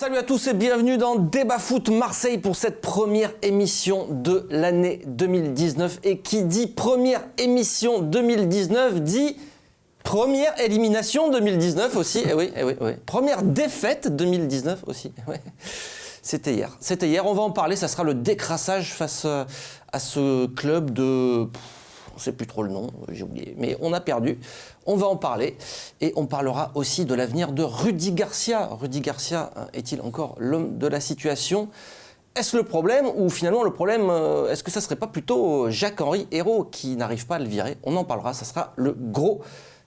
Salut à tous et bienvenue dans Débat Foot Marseille pour cette première émission de l'année 2019. Et qui dit première émission 2019 dit première élimination 2019 aussi. Eh oui. Première défaite 2019 aussi. Ouais. C'était hier. On va en parler. Ça sera le décrassage face à ce club de... On ne sait plus trop le nom, j'ai oublié, mais on a perdu. On va en parler et on parlera aussi de l'avenir de Rudy Garcia. Rudy Garcia est-il encore l'homme de la situation ? Est-ce le problème ou finalement le problème, est-ce que ça ne serait pas plutôt Jacques-Henri Hérault qui n'arrive pas à le virer ? On en parlera, ça sera le gros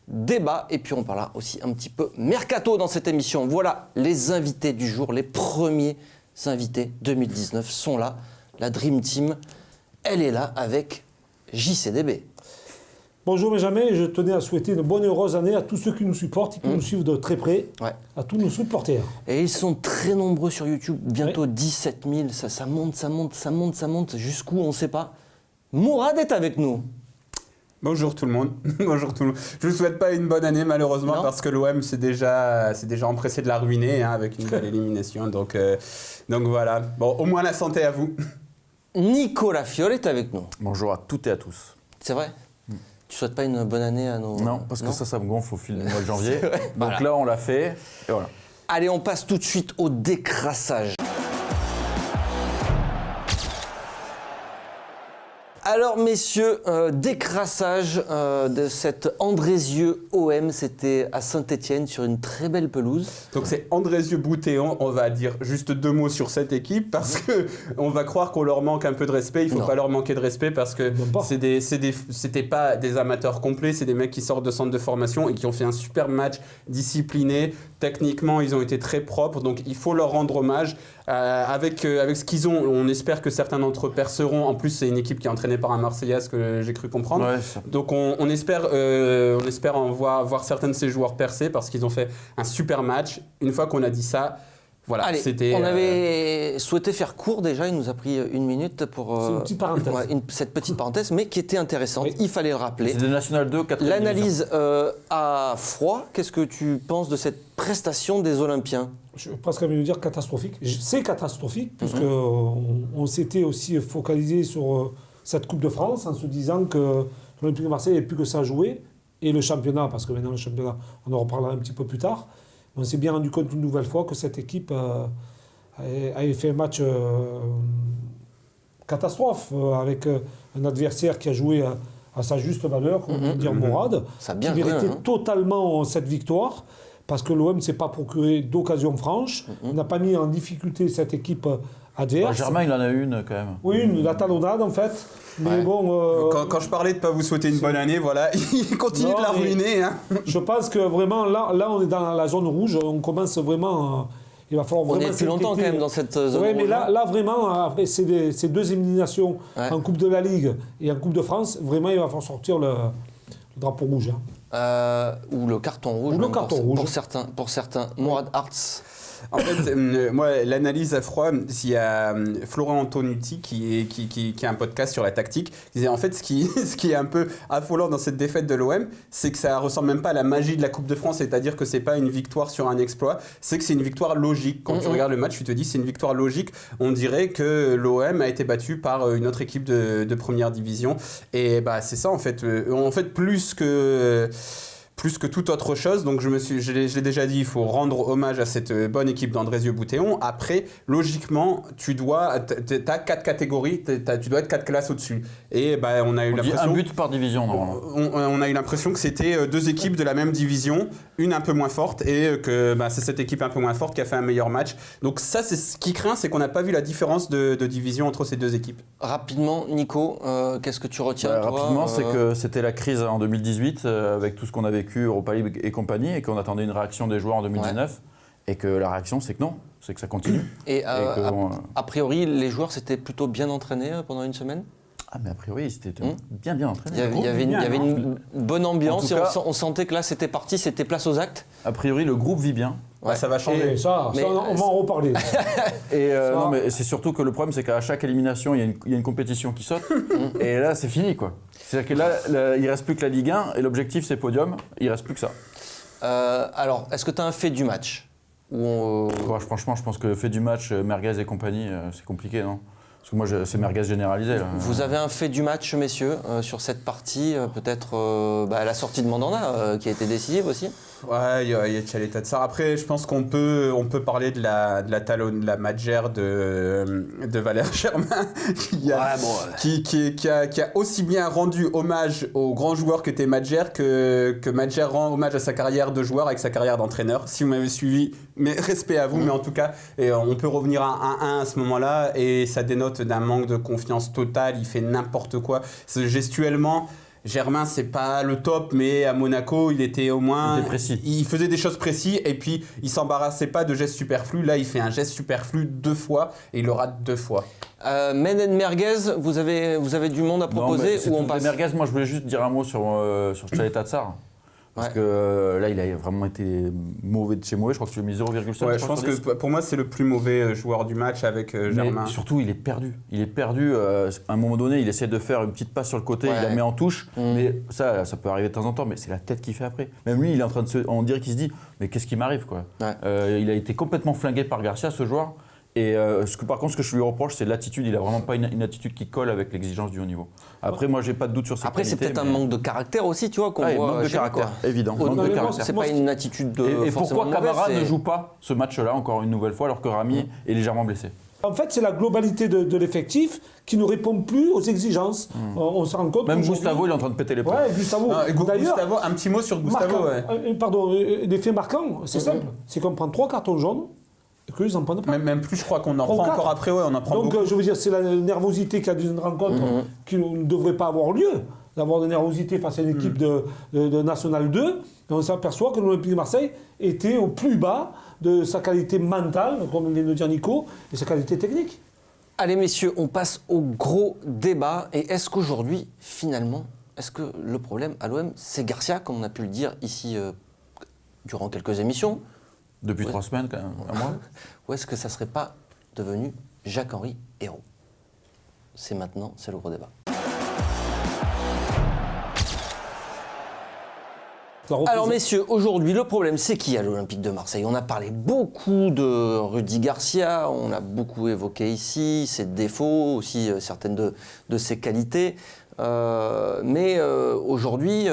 débat. Et puis on parlera aussi un petit peu mercato dans cette émission. Voilà les invités du jour, les premiers invités 2019 sont là. La Dream Team, elle est là avec JCDB. Bonjour Benjamin, je tenais à souhaiter une bonne et heureuse année à tous ceux qui nous supportent et qui nous suivent de très près, à tous nos supporters. Et ils sont très nombreux sur YouTube, bientôt 17 000, ça monte, jusqu'où on ne sait pas. Mourad est avec nous. Bonjour tout le monde. Bonjour tout le monde. Je ne vous souhaite pas une bonne année malheureusement parce que l'OM s'est déjà empressé de la ruiner avec une belle élimination. Donc voilà. Bon, au moins la santé à vous. Nicolas Fiol est avec nous. Bonjour à toutes et à tous. C'est vrai ? Tu souhaites pas une bonne année à nos... Non, parce que ça me gonfle au fil du mois de janvier. Donc là, on l'a fait, et voilà. Allez, on passe tout de suite au décrassage. Alors messieurs, décrassage de cet Andrézieux OM, c'était à Saint-Étienne sur une très belle pelouse. Donc c'est Andrézieux-Boutéon, on va dire juste deux mots sur cette équipe parce que on va croire qu'on leur manque un peu de respect, il ne faut pas leur manquer de respect parce que c'était pas des amateurs complets, c'est des mecs qui sortent de centre de formation et qui ont fait un super match discipliné, techniquement ils ont été très propres, donc il faut leur rendre hommage. Avec ce qu'ils ont, on espère que certains d'entre eux perceront. En plus, c'est une équipe qui est entraînée par un Marseillais, ce que j'ai cru comprendre. Ouais, donc on espère en voir certains de ces joueurs percer parce qu'ils ont fait un super match. Une fois qu'on a dit ça, voilà. Allez, on avait souhaité faire court déjà, il nous a pris une minute pour c'est une petite parenthèse. Cette petite parenthèse, mais qui était intéressante, il fallait le rappeler. C'est de National 2, 4e L'analyse à froid, qu'est-ce que tu penses de cette prestation des Olympiens ? Je suis presque envie de dire catastrophique. C'est catastrophique, puisqu'on s'était aussi focalisé sur cette Coupe de France en se disant que l'Olympique de Marseille n'avait plus que ça à jouer, et le championnat, parce que maintenant le championnat, on en reparlera un petit peu plus tard. On s'est bien rendu compte une nouvelle fois que cette équipe avait fait un match catastrophe, avec un adversaire qui a joué à sa juste valeur, comme on dit en Mourad, qui méritait totalement cette victoire. Parce que l'OM ne s'est pas procuré d'occasion franche, n'a pas mis en difficulté cette équipe adverse. Germain, il en a une quand même. Oui, la talonnade en fait. Mais bon, quand je parlais de ne pas vous souhaiter une bonne année, voilà, il continue de la ruiner. Hein. Je pense que vraiment, là, on est dans la zone rouge, on commence vraiment... Il va falloir vraiment on est depuis longtemps quand même dans cette zone rouge. Oui, mais là vraiment, après ces deux éliminations en Coupe de la Ligue et en Coupe de France, vraiment, il va falloir sortir le drapeau rouge. Ou le carton rouge. Ou le carton rouge. Pour certains. Mourad Arts. En fait, moi, l'analyse à froid, il y a Florent Antonucci qui a un podcast sur la tactique. Il disait en fait, ce qui est un peu affolant dans cette défaite de l'OM, c'est que ça ressemble même pas à la magie de la Coupe de France, c'est-à-dire que c'est pas une victoire sur un exploit, c'est que c'est une victoire logique. Quand tu regardes le match, tu te dis c'est une victoire logique. On dirait que l'OM a été battu par une autre équipe de première division. Et bah c'est ça en fait. Plus que toute autre chose, donc je l'ai déjà dit, il faut rendre hommage à cette bonne équipe d'Andrézieux-Boutéon. Après, logiquement, t'as 4 catégories, tu dois être 4 classes au-dessus. Et bah, on a eu l'impression... Un but par division, normalement. On a eu l'impression que c'était 2 équipes de la même division, une un peu moins forte, et que c'est cette équipe un peu moins forte qui a fait un meilleur match. Donc ça, c'est ce qui craint, c'est qu'on n'a pas vu la différence de division entre ces 2 équipes. Rapidement, Nico, qu'est-ce que tu retiens toi, rapidement, c'est que c'était la crise en 2018, avec tout ce qu'on a vécu, Europa League et compagnie, et qu'on attendait une réaction des joueurs en 2019, et que la réaction, c'est que non, c'est que ça continue. Et a priori, les joueurs s'étaient plutôt bien entraînés pendant une semaine ? Ah, mais a priori, ils étaient bien entraînés. Il y avait une bonne ambiance, et on sentait que là, c'était parti, c'était place aux actes. A priori, le groupe vit bien. Ouais, ça va changer. Ça, on va en reparler. Non, mais c'est surtout que le problème, c'est qu'à chaque élimination, il y a une compétition qui saute. Et là, c'est fini, quoi. C'est-à-dire que là, il ne reste plus que la Ligue 1, et l'objectif, c'est podium. Il ne reste plus que ça. Alors, est-ce que tu as un fait du match ? Franchement, je pense que fait du match, Merguez et compagnie, c'est compliqué, non? Parce que moi, c'est Merguez généralisé. Là. Vous avez un fait du match, messieurs, sur cette partie, peut-être la sortie de Mandanda, qui a été décisive aussi. Ouais, il y a Tchaleta de ça. Après, je pense qu'on peut parler de la magère de Valère Germain, qui a aussi bien rendu hommage au grand joueur qu'était Madjer que Madjer rend hommage à sa carrière de joueur avec sa carrière d'entraîneur. Si vous m'avez suivi, mais respect à vous, mais en tout cas, on peut revenir à 1-1 à ce moment-là, et ça dénote d'un manque de confiance total. Il fait n'importe quoi. Gestuellement, Germain, c'est pas le top, mais à Monaco, il était au moins... Il était précis. Il faisait des choses précises, et puis il s'embarrassait pas de gestes superflus. Là, il fait un geste superflu 2 fois, et il le rate 2 fois. Menen Merguez, vous avez du monde à proposer ou on passe? Merguez, moi je voulais juste dire un mot sur Tchaleta Tsar. Parce que là, il a vraiment été mauvais de chez mauvais. Je crois que tu lui as mis 0,7. Ouais, je pense que pour moi, c'est le plus mauvais joueur du match avec Germain. Mais surtout, il est perdu. Il est perdu. À un moment donné, il essaie de faire une petite passe sur le côté, il la met en touche. Mais ça peut arriver de temps en temps, mais c'est la tête qu'il fait après. Même lui, il est en train de on dirait qu'il se dit, mais qu'est-ce qui m'arrive, quoi. Il a été complètement flingué par Garcia, ce joueur. Et par contre, ce que je lui reproche, c'est l'attitude. Il n'a vraiment pas une attitude qui colle avec l'exigence du haut niveau. Après, moi, j'ai pas de doute sur ses qualités. Après, c'est peut-être un manque de caractère aussi, tu vois, qu'on voit. Manque de caractère, évident. Manque de caractère. C'est pas une attitude de. Et pourquoi Camara ne joue pas ce match-là, encore une nouvelle fois, alors que Rami est légèrement blessé? En fait, c'est la globalité de l'effectif qui ne répond plus aux exigences. On se rend compte. Même Gustavo, il est en train de péter les plombs. Ouais, Gustavo. D'ailleurs, un petit mot sur Gustavo. Pardon, l'effet marquant, c'est simple. C'est qu'on prend 3 cartons jaunes. Que ils en prennent pas. Même plus, je crois qu'on en prend encore après, on en prend donc, beaucoup. je veux dire, c'est la nervosité qu'il y a dans une rencontre qui ne devrait pas avoir lieu, d'avoir de nervosité face à une équipe de National 2. Et on s'aperçoit que l'Olympique de Marseille était au plus bas de sa qualité mentale, comme vient de dire Nico, et sa qualité technique. Allez, messieurs, on passe au gros débat. Et est-ce qu'aujourd'hui, finalement, est-ce que le problème à l'OM, c'est Garcia, comme on a pu le dire ici durant quelques émissions? Depuis 3 semaines, quand même, un mois. Ou est-ce que ça ne serait pas devenu Jacques-Henri Hérault? C'est maintenant, c'est le gros débat. Alors messieurs, aujourd'hui le problème c'est qui à l'Olympique de Marseille? On a parlé beaucoup de Rudy Garcia, on a beaucoup évoqué ici ses défauts, aussi certaines de ses qualités. Mais aujourd'hui,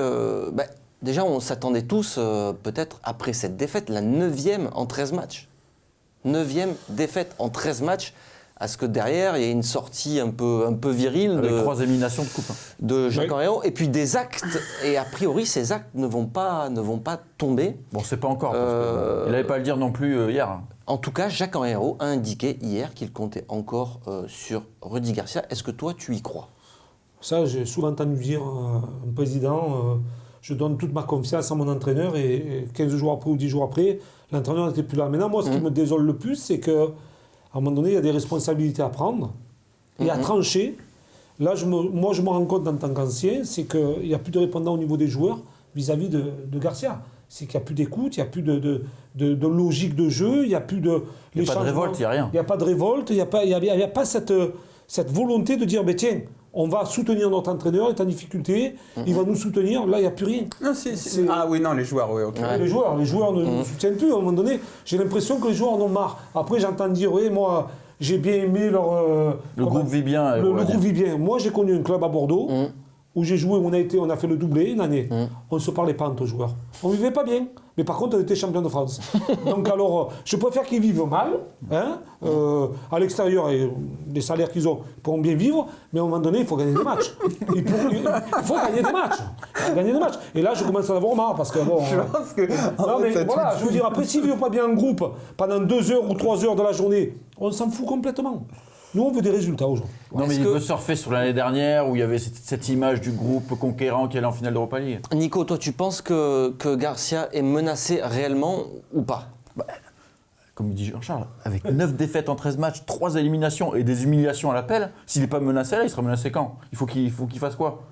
déjà, on s'attendait tous, peut-être après cette défaite, la 9e en 13 matchs. 9e défaite en 13 matchs, à ce que derrière, il y ait une sortie un peu virile. Avec 3 éliminations de coupe. De Jacques-Henri Hérault, et puis des actes, et a priori, ces actes ne vont pas tomber. Bon, c'est pas encore, parce qu'il n'allait pas à le dire non plus hier. En tout cas, Jacques-Henri Hérault a indiqué hier qu'il comptait encore sur Rudy Garcia. Est-ce que toi, tu y crois? Ça, j'ai souvent entendu dire un président... je donne toute ma confiance à mon entraîneur et 15 jours après ou 10 jours après, l'entraîneur n'était plus là. Maintenant, moi, ce qui me désole le plus, c'est qu'à un moment donné, il y a des responsabilités à prendre et à trancher. Là, moi, je me rends compte en tant qu'ancien, c'est qu'il n'y a plus de répondant au niveau des joueurs vis-à-vis de Garcia. C'est qu'il n'y a plus d'écoute, il n'y a plus de logique de jeu, il n'y a plus de... Il n'y a pas de révolte, il n'y a rien. Il n'y a pas de révolte, il n'y a pas cette volonté de dire, tiens, on va soutenir notre entraîneur, il est en difficulté, il va nous soutenir, là il n'y a plus rien. Non, Ah oui, non, les joueurs, oui, ok. Les joueurs ne nous soutiennent plus, à un moment donné, j'ai l'impression que les joueurs en ont marre. Après j'entends dire, oui, moi j'ai bien aimé leur... le groupe vit bien. Le groupe vit bien. Moi j'ai connu un club à Bordeaux, où j'ai joué, on a fait le doublé une année. On ne se parlait pas entre joueurs. On ne vivait pas bien. Mais par contre, on était champion de France. Donc alors, je préfère qu'ils vivent mal. À l'extérieur, et les salaires qu'ils ont pourront bien vivre. Mais à un moment donné, il faut gagner des matchs. Il faut gagner des matchs. Et là, je commence à en avoir marre. Parce que bon... Je pense que... Non, mais voilà, je veux dire, après, s'ils ne vivent pas bien en groupe pendant 2 heures ou 3 heures de la journée, on s'en fout complètement. Nous, on veut des résultats aujourd'hui. Non, mais il veut surfer sur l'année dernière où il y avait cette image du groupe conquérant qui allait en finale d'Europa League. Nico, toi, tu penses que Garcia est menacé réellement ou pas? Comme dit Jean-Charles, avec 9 défaites en 13 matchs, 3 éliminations et des humiliations à l'appel, s'il n'est pas menacé là, il sera menacé quand? Il faut qu'il fasse quoi?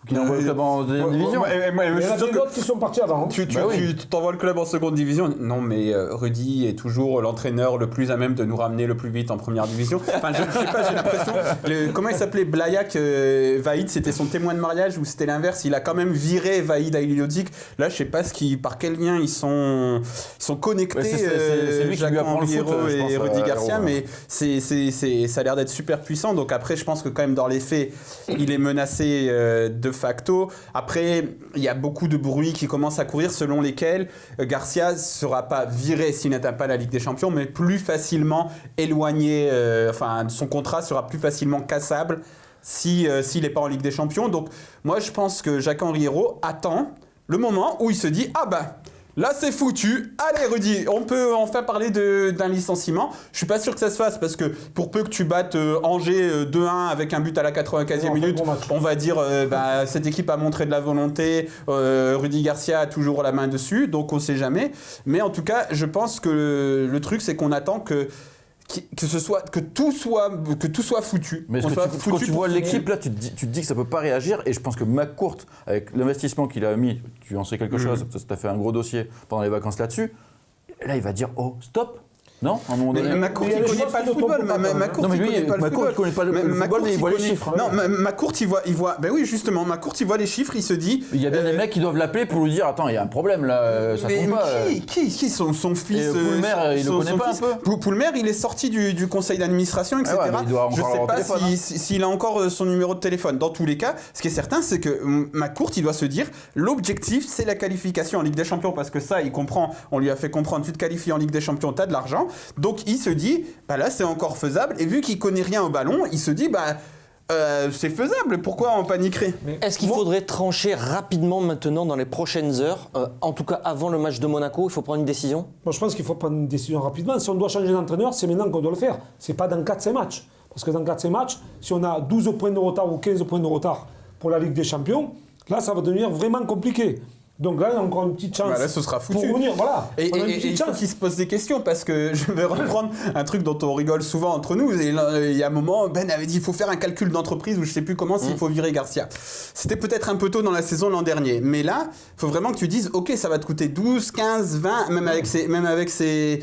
Qu'il envoie le club en deuxième division. Il y en a d'autres qui sont partis avant. Tu t'envoies le club en seconde division. Non, mais Rudy est toujours l'entraîneur le plus à même de nous ramener le plus vite en première division. Enfin, je sais pas, j'ai l'impression. Comment il s'appelait Blayak Vaïd, c'était son témoin de mariage ou c'était l'inverse. Il a quand même viré Vaïd Halilhodžić. Là, je sais pas par quel lien ils sont connectés. C'est lui qui lui apprend le foot, et je pense, Rudy Garcia, mais ça a l'air d'être super puissant. Donc après, je pense que quand même dans les faits, il est menacé de facto. Après, il y a beaucoup de bruits qui commencent à courir selon lesquels Garcia ne sera pas viré s'il n'atteint pas la Ligue des Champions, mais plus facilement éloigné, son contrat sera plus facilement cassable s'il n'est pas en Ligue des Champions. Donc moi, je pense que Jacques-Henri Hérault attend le moment où il se dit « Ah bah, là, c'est foutu. Allez, Rudy, on peut enfin parler d'un licenciement. » Je suis pas sûr que ça se fasse parce que pour peu que tu battes Angers 2-1 avec un but à la 95e minute, on va dire cette équipe a montré de la volonté. Rudy Garcia a toujours la main dessus, donc on sait jamais. Mais en tout cas, je pense que le truc, c'est qu'on attend que tout soit foutu. Mais quand tu vois l'équipe là, tu te dis que ça peut pas réagir, et je pense que McCourt, avec l'investissement qu'il a mis, tu en sais quelque chose, parce que tu as fait un gros dossier pendant les vacances là-dessus, là il va dire oh stop. Non, à un moment donné. Mais McCourt, il ne connaît pas le football. Non, mais lui, McCourt, il connaît pas le football, mais il voit les chiffres. Non, McCourt, il voit. Ben oui, justement, McCourt, il voit les chiffres, il se dit. Il y a bien des mecs qui doivent l'appeler pour lui dire attends, il y a un problème là, ça tombe pas. Qui son fils Poulmer, il le connaît pas un peu. Poulmer, il est sorti du conseil d'administration, etc. Je sais pas s'il a encore son numéro de téléphone. Dans tous les cas, ce qui est certain, c'est que McCourt, il doit se dire l'objectif, c'est la qualification en Ligue des Champions, parce que ça, il comprend. On lui a fait comprendre, tu te qualifies en Ligue des Champions, t'as de l'argent. Donc il se dit, là c'est encore faisable, et vu qu'il connaît rien au ballon, il se dit, c'est faisable, pourquoi on paniquerait ? Est-ce qu'il faudrait trancher rapidement maintenant dans les prochaines heures, en tout cas avant le match de Monaco, il faut prendre une décision ? Moi je pense qu'il faut prendre une décision rapidement. Si on doit changer d'entraîneur, c'est maintenant qu'on doit le faire. C'est pas dans 4-5 matchs. Parce que dans 4-5 matchs, si on a 12 points de retard ou 15 points de retard pour la Ligue des Champions, là ça va devenir vraiment compliqué. Donc là, il y a encore une petite chance. Là, ce sera foutu. Pour revenir, voilà. Et il faut qu'il se pose des questions, parce que je vais reprendre un truc dont on rigole souvent entre nous. Et il y a un moment, Ben avait dit il faut faire un calcul d'entreprise, ou je sais plus comment, s'il faut virer Garcia. C'était peut-être un peu tôt dans la saison l'an dernier. Mais là, il faut vraiment que tu dises ok, ça va te coûter 12, 15, 20, même avec ses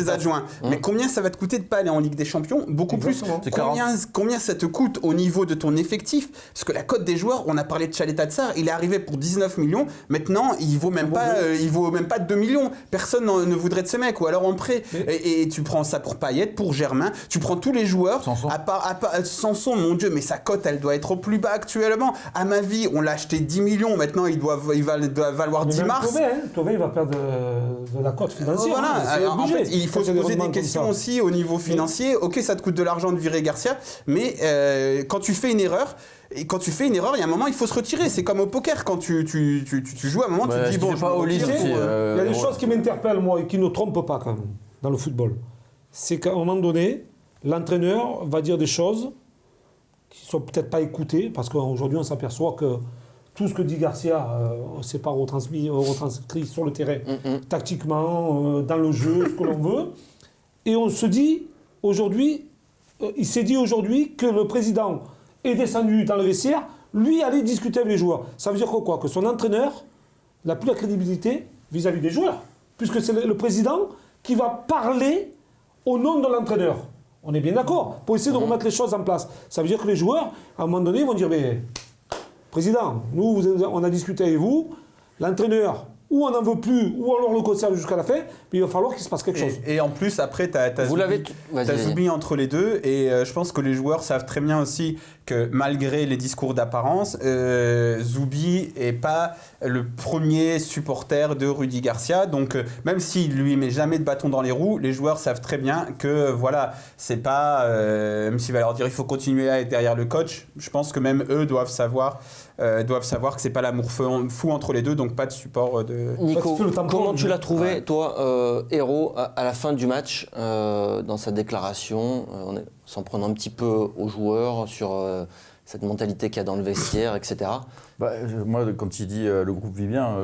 adjoints. Mais combien ça va te coûter de pas aller en Ligue des Champions ? Beaucoup Exactement. plus. Combien ça te coûte au niveau de ton effectif ? Parce que la cote des joueurs, on a parlé de Tchaleta Tsar, il est arrivé pour 19 millions. Maintenant, il vaut même pas 2 millions. Personne ne voudrait de ce mec, ou alors en prêt. Et tu prends ça pour Payet, pour Germain. Tu prends tous les joueurs. Sanson. Sanson, mon Dieu, mais sa cote, elle doit être au plus bas actuellement. À ma vie, on l'a acheté 10 millions. Maintenant, il doit valoir 10 mars. Tové, il va perdre de la cote financière. Voilà. En fait, il faut se poser des questions aussi au niveau financier. Ok, ça te coûte de l'argent de virer Garcia, mais quand tu fais une erreur. Et quand tu fais une erreur, il y a un moment, il faut se retirer. C'est comme au poker. Quand tu joues, à un moment, tu te dis bon, je pas au lycée. Il y a des choses qui m'interpellent, moi, et qui ne trompent pas quand même, dans le football. C'est qu'à un moment donné, l'entraîneur va dire des choses qui ne sont peut-être pas écoutées, parce qu'aujourd'hui, on s'aperçoit que tout ce que dit Garcia, c'est pas retranscrit sur le terrain, tactiquement, dans le jeu, ce que l'on veut. Et on se dit, aujourd'hui, il s'est dit aujourd'hui que le président est descendu dans le vestiaire, lui allait discuter avec les joueurs. Ça veut dire quoi ? Que son entraîneur n'a plus la crédibilité vis-à-vis des joueurs, puisque c'est le président qui va parler au nom de l'entraîneur. On est bien d'accord, pour essayer de remettre les choses en place. Ça veut dire que les joueurs, à un moment donné, vont dire, mais président, nous, on a discuté avec vous, l'entraîneur, ou on n'en veut plus, ou alors on le conserve jusqu'à la fin, mais il va falloir qu'il se passe quelque chose. Et en plus, après, tu as Zoubi entre les deux, et je pense que les joueurs savent très bien aussi que malgré les discours d'apparence, Zoubi n'est pas le premier supporter de Rudy Garcia, donc même s'il lui met jamais de bâton dans les roues, les joueurs savent très bien que voilà, c'est pas, même s'il va leur dire il faut continuer à être derrière le coach, je pense que même eux doivent savoir que c'est pas l'amour fou entre les deux, donc pas de support de... Nico, comment tu l'as trouvé, toi, Hérault, à la fin du match, dans sa déclaration, s'en prenant un petit peu aux joueurs sur cette mentalité qu'il y a dans le vestiaire, etc. Moi, quand il dit le groupe vit bien,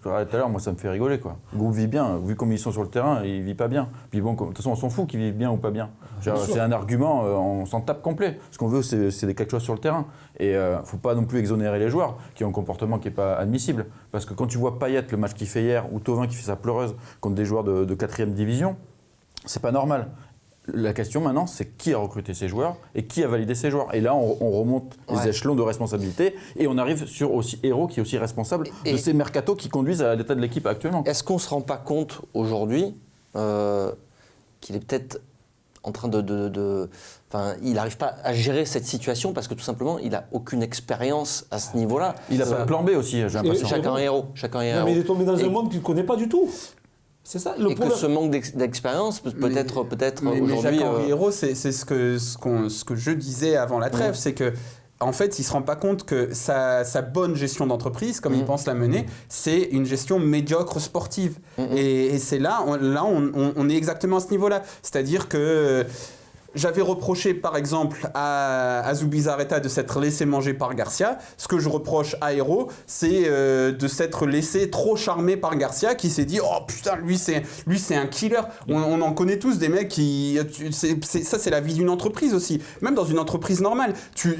tout à l'heure, moi ça me fait rigoler, quoi. Le groupe vit bien, vu comme ils sont sur le terrain, il vit pas bien. Puis bon, de toute façon, on s'en fout qu'ils vivent bien ou pas bien. C'est un argument, on s'en tape complet. Ce qu'on veut, c'est quelque chose sur le terrain. Et il ne faut pas non plus exonérer les joueurs qui ont un comportement qui n'est pas admissible. Parce que quand tu vois Payet, le match qu'il fait hier, ou Thauvin qui fait sa pleureuse contre des joueurs de 4e division, c'est pas normal. La question maintenant, c'est qui a recruté ces joueurs et qui a validé ces joueurs. Et là, on remonte les échelons de responsabilité et on arrive sur aussi Hérault qui est aussi responsable de ces mercatos qui conduisent à l'état de l'équipe actuellement. Est-ce qu'on ne se rend pas compte aujourd'hui qu'il est peut-être en train il n'arrive pas à gérer cette situation parce que tout simplement, il n'a aucune expérience à ce niveau-là. Il a pas de plan B aussi, j'ai l'impression. Chacun est héros. Mais il est tombé dans un monde qu'il ne connaît pas du tout. C'est ça le problème. Que ce manque d'expérience, peut-être aujourd'hui. Jacques-Henri Hérault, c'est ce que je disais avant la trêve, c'est que en fait, il ne se rend pas compte que sa bonne gestion d'entreprise, comme il pense la mener, c'est une gestion médiocre sportive. Et c'est là, on est exactement à ce niveau-là. C'est-à-dire que j'avais reproché, par exemple, à Zubizarreta de s'être laissé manger par Garcia. Ce que je reproche à Hérault, c'est de s'être laissé trop charmer par Garcia, qui s'est dit « Oh putain, lui c'est un killer ». On en connaît tous des mecs qui... Ça, c'est la vie d'une entreprise aussi. Même dans une entreprise normale, tu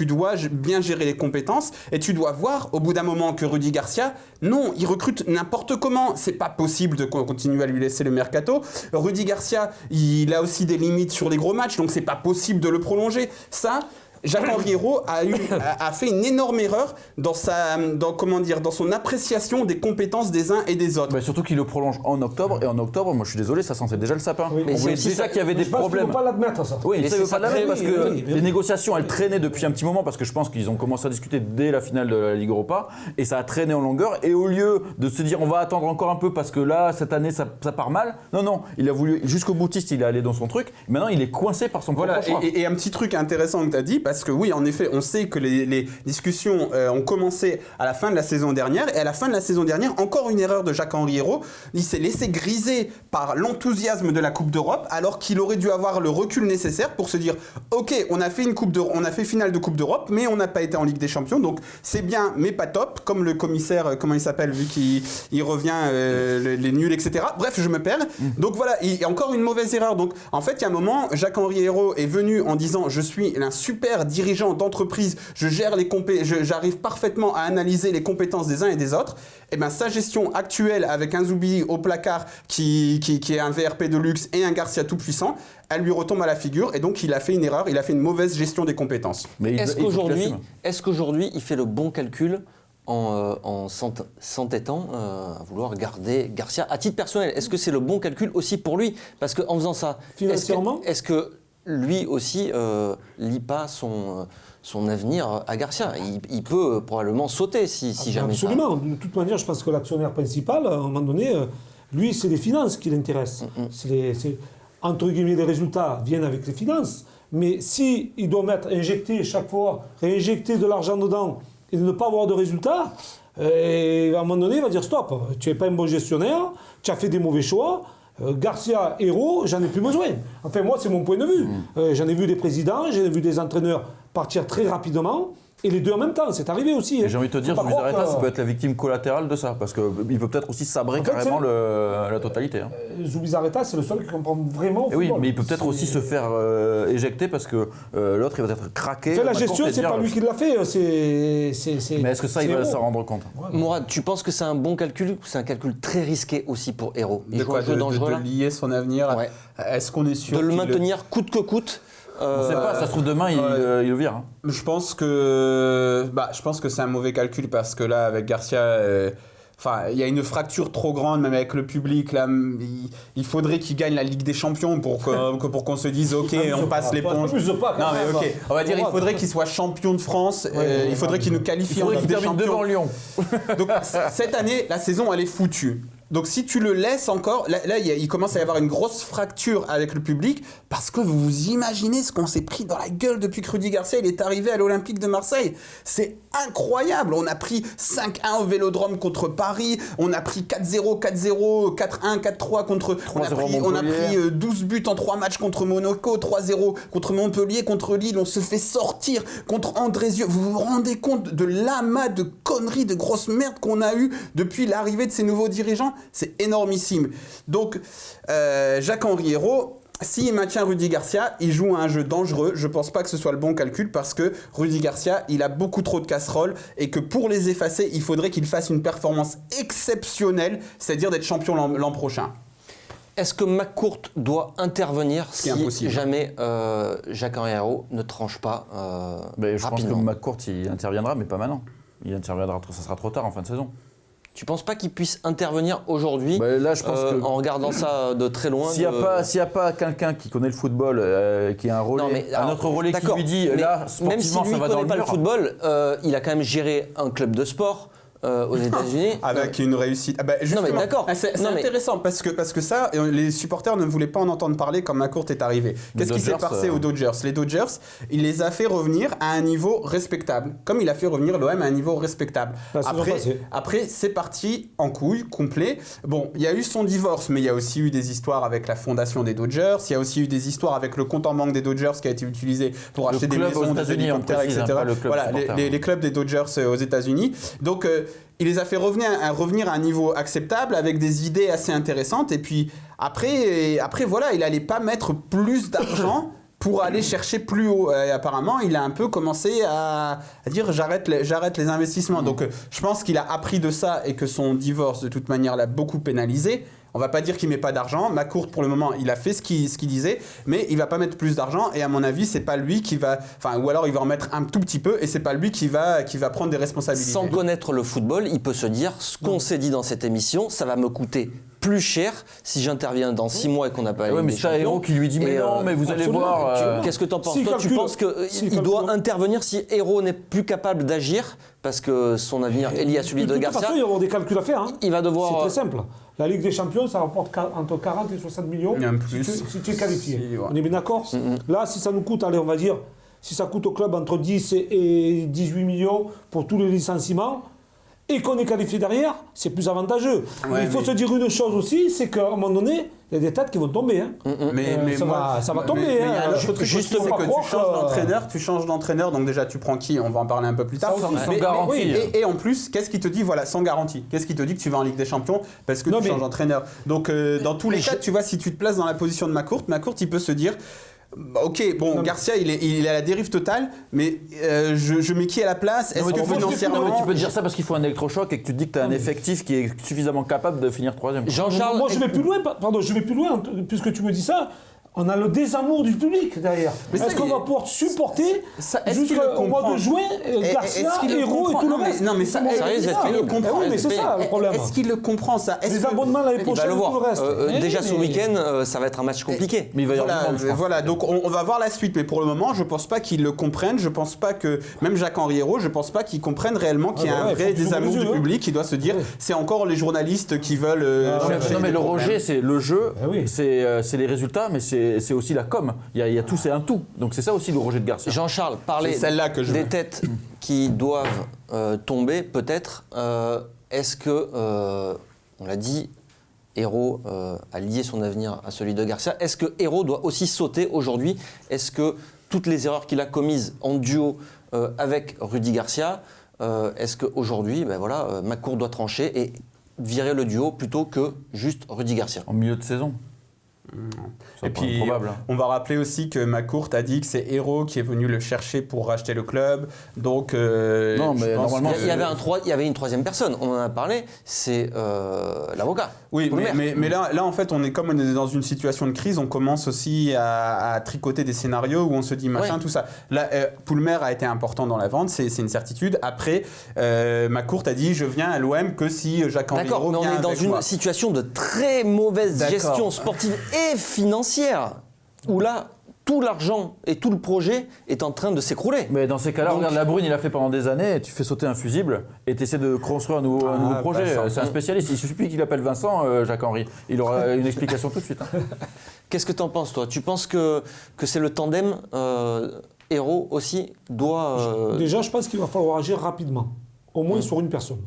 dois bien gérer les compétences et tu dois voir, au bout d'un moment, que Rudy Garcia, non, il recrute n'importe comment. C'est pas possible de continuer à lui laisser le mercato. Rudy Garcia, il a aussi des limites sur les gros matchs, donc c'est pas possible de le prolonger. Ça, Jacques-Henri Hérault a fait une énorme erreur dans son appréciation des compétences des uns et des autres. Bah surtout qu'il le prolonge en octobre, et en octobre, moi je suis désolé, ça sentait déjà le sapin. Oui, on voyait déjà qu'il y avait des problèmes. Il ne veut pas l'admettre, ça. Oui, il ne veut pas l'admettre parce que les négociations, elles traînaient depuis un petit moment, parce que je pense qu'ils ont commencé à discuter dès la finale de la Ligue Europa, et ça a traîné en longueur, et au lieu de se dire on va attendre encore un peu parce que là, cette année, ça part mal, non, il a voulu, jusqu'au boutiste, il est allé dans son truc, maintenant il est coincé par son propre choix. Et un petit truc intéressant que tu as dit, parce que oui, en effet, on sait que les discussions ont commencé à la fin de la saison dernière. Et à la fin de la saison dernière, encore une erreur de Jacques-Henri Hérault. Il s'est laissé griser par l'enthousiasme de la Coupe d'Europe, alors qu'il aurait dû avoir le recul nécessaire pour se dire « Ok, on a fait finale de Coupe d'Europe, mais on n'a pas été en Ligue des Champions. Donc c'est bien, mais pas top. » Comme le commissaire, comment il s'appelle, vu qu'il revient, les nuls, etc. Bref, je me perds. Donc voilà, il y a encore une mauvaise erreur. Donc en fait, il y a un moment, Jacques-Henri Hérault est venu en disant « Je suis un super dirigeant d'entreprise, je gère j'arrive parfaitement à analyser les compétences des uns et des autres. » Et bien sa gestion actuelle avec un Zoubi au placard qui est un VRP de luxe et un Garcia tout puissant, elle lui retombe à la figure et donc il a fait une erreur, il a fait une mauvaise gestion des compétences. Mais est-ce qu'aujourd'hui il fait le bon calcul en s'entêtant à vouloir garder Garcia à titre personnel? Est-ce que c'est le bon calcul aussi pour lui? Parce qu'en faisant ça, financièrement, est-ce que lui aussi lie pas son avenir à Garcia? Il peut probablement sauter si jamais. Absolument. De toute manière, je pense que l'actionnaire principal, à un moment donné, lui, c'est les finances qui l'intéressent. Entre guillemets, les résultats viennent avec les finances. Mais s'il doit injecter chaque fois, réinjecter de l'argent dedans et de ne pas avoir de résultats, à un moment donné, il va dire stop, tu n'es pas un bon gestionnaire, tu as fait des mauvais choix. Garcia, Hérault, j'en ai plus besoin. Enfin, moi, c'est mon point de vue. J'en ai vu des présidents, j'en ai vu des entraîneurs partir très rapidement. Et les deux en même temps, c'est arrivé aussi. Et j'ai envie de te dire, Zubizarreta, ça peut être la victime collatérale de ça, parce qu'il peut peut-être aussi sabrer carrément la totalité. Zubizarreta, c'est le seul qui comprend vraiment. Oui, mais il peut peut-être aussi se faire éjecter parce que l'autre, il va être craqué. La gestion, c'est pas lui qui l'a fait. Mais est-ce que ça, il va s'en rendre compte? Mourad, tu penses que c'est un bon calcul ou c'est un calcul très risqué aussi pour Hérault? De quoi, de lier son avenir? Ouais. Est-ce qu'on est sûr de le maintenir coûte que coûte? On ne sait pas, ça se trouve demain, il le vire. Je pense que c'est un mauvais calcul parce que là, avec Garcia, il y a une fracture trop grande, même avec le public. Là, il faudrait qu'il gagne la Ligue des Champions pour qu'on se dise ok, on passe l'éponge. Non mais ok, on va dire il faudrait qu'il soit champion de France. Il faudrait qu'il nous qualifie en Ligue des Champions. Devant Lyon. Donc cette année, la saison elle est foutue. Donc si tu le laisses encore, là il commence à y avoir une grosse fracture avec le public parce que vous vous imaginez ce qu'on s'est pris dans la gueule depuis que Rudy Garcia il est arrivé à l'Olympique de Marseille. C'est incroyable. On a pris 5-1 au Vélodrome contre Paris, on a pris 4-0, 4-0, 4-1, 4-3 contre... On a pris 12 buts en 3 matchs contre Monaco, 3-0 contre Montpellier, contre Lille, on se fait sortir contre Andrézieux. Vous vous rendez compte de l'amas de conneries, de grosses merdes qu'on a eu depuis l'arrivée de ces nouveaux dirigeants? C'est énormissime. Donc, Jacques-Henri Hérault, s'il maintient Rudy Garcia, il joue un jeu dangereux. Je pense pas que ce soit le bon calcul parce que Rudy Garcia, il a beaucoup trop de casseroles et que pour les effacer, il faudrait qu'il fasse une performance exceptionnelle, c'est-à-dire d'être champion l'an prochain. Est-ce que McCourt doit intervenir si impossible. jamais Jacques-Henri Hérault ne tranche pas Je pense rapidement? que McCourt, il interviendra, mais pas maintenant. Il interviendra, ça sera trop tard en fin de saison. Tu penses pas qu'il puisse intervenir aujourd'hui là, je pense que en regardant ça de très loin? S'il n'y a pas quelqu'un qui connaît le football, qui a un relais, un autre relais qui lui dit là, même si sportivement, lui ça va ne dans connaît le pas le mur. football, il a quand même géré un club de sport aux États-Unis. Avec une réussite. Justement, non mais d'accord. C'est intéressant parce que ça, les supporters ne voulaient pas en entendre parler quand McCourt est arrivé. Qu'est-ce qui s'est passé aux Dodgers? Les Dodgers, il les a fait revenir à un niveau respectable, comme il a fait revenir l'OM à un niveau respectable. Après, c'est parti en couille, complet. Bon, il y a eu son divorce, mais il y a aussi eu des histoires avec la fondation des Dodgers. Il y a aussi eu des histoires avec le compte en banque des Dodgers qui a été utilisé pour acheter des maisons, des hélicoptères, etc. Voilà, les clubs des Dodgers aux États-Unis. Donc il les a fait revenir à un niveau acceptable avec des idées assez intéressantes. Et puis après voilà, il n'allait pas mettre plus d'argent pour aller chercher plus haut. Apparemment, il a un peu commencé à dire j'arrête les investissements. Donc je pense qu'il a appris de ça et que son divorce, de toute manière, l'a beaucoup pénalisé. On va pas dire qu'il met pas d'argent. McCourt, pour le moment, il a fait ce qu'il disait, mais il va pas mettre plus d'argent. Et à mon avis, c'est pas lui qui va, ou alors il va en mettre un tout petit peu, et c'est pas lui qui va prendre des responsabilités. Sans connaître le football, il peut se dire ce qu'on s'est dit dans cette émission, ça va me coûter plus cher si j'interviens dans 6 mois et qu'on n'a pas mais c'est un Hérault qui lui dit mais non, mais vous allez voir. Qu'est-ce que tu en penses? Toi, tu penses qu'il doit intervenir si Hérault n'est plus capable d'agir parce que son avenir est lié à celui de Garcia? De toute façon, il va y avoir des calculs à faire. Il va devoir. C'est très simple. La Ligue des Champions, ça rapporte entre 40 et 60 millions si tu es qualifié. On est bien d'accord? Là, si ça nous coûte, allez, on va dire, si ça coûte au club entre 10 et 18 millions pour tous les licenciements, et qu'on est qualifié derrière, c'est plus avantageux. Il faut se dire une chose aussi, c'est qu'à un moment donné, il y a des têtes qui vont tomber. Ça va tomber. Justement, que tu changes d'entraîneur, donc déjà tu prends qui? On va en parler un peu plus tard. Sans garantie. Et en plus, qu'est-ce qui te dit, voilà, sans garantie? Qu'est-ce qui te dit que tu vas en Ligue des Champions parce que tu changes d'entraîneur? Donc dans tous les cas, tu vois, si tu te places dans la position de McCourt, il peut se dire... Ok, bon, Garcia, il est à la dérive totale, mais je mets qui à la place? Est-ce que financièrement... Tu peux dire ça parce qu'il faut un électrochoc et que tu te dis que tu as un effectif qui est suffisamment capable de finir 3e. Jean-Charles... Moi, je vais plus loin, puisque tu me dis ça. On a le désamour du public derrière. Est-ce qu'on va pouvoir supporter jusqu'au mois de juin Garcia, Hérault et tout le reste? Non, mais ça risque d'être pénible. Oui, mais c'est ça le problème. Est-ce qu'il le comprend, ça? Les abonnements l'année prochaine et tout le reste. Déjà ce week-end, ça va être un match compliqué. Mais il va y avoir voilà, donc on va voir la suite. Mais pour le moment, je pense pas qu'ils le comprennent. Je pense pas que, même Jacques-Henri Hérault, je pense pas qu'ils comprennent réellement qu'il y a un vrai désamour du public qui doit se dire c'est encore les journalistes qui veulent chercher. Non, mais le rejet, c'est le jeu, c'est les résultats, mais c'est aussi la com. Il y a tout, c'est un tout. Donc c'est ça aussi le rejet de Garcia. Jean-Charles, parler des têtes qui doivent tomber, peut-être. Est-ce que, on l'a dit, Hérault a lié son avenir à celui de Garcia. Est-ce que Hérault doit aussi sauter aujourd'hui? Est-ce que toutes les erreurs qu'il a commises en duo avec Rudy Garcia, est-ce qu'aujourd'hui, McCourt doit trancher et virer le duo plutôt que juste Rudy Garcia? En milieu de saison. Et puis, on va rappeler aussi que McCourt a dit que c'est Hérault qui est venu le chercher pour racheter le club. Donc, non, mais normalement, il y avait une troisième personne. On en a parlé. C'est l'avocat. Oui, mais là, en fait, on est dans une situation de crise. On commence aussi à tricoter des scénarios où on se dit machin, tout ça. Là, Poulmer a été important dans la vente, c'est une certitude. Après, McCourt a dit je viens à l'OM que si Jacques-Henri Hérault vient avec moi. On est dans une situation de très mauvaise gestion sportive et financière, où là, tout l'argent et tout le projet est en train de s'écrouler. Mais dans ces cas-là, regarde, Labrune, il a fait pendant des années, tu fais sauter un fusible et tu essaies de construire un nouveau projet. C'est un spécialiste. Il suffit qu'il appelle Vincent, Jacques-Henri. Il aura une explication tout de suite. Qu'est-ce que tu en penses, toi? Tu penses que c'est le tandem Hérault aussi doit... Déjà, je pense qu'il va falloir agir rapidement, au moins sur une personne.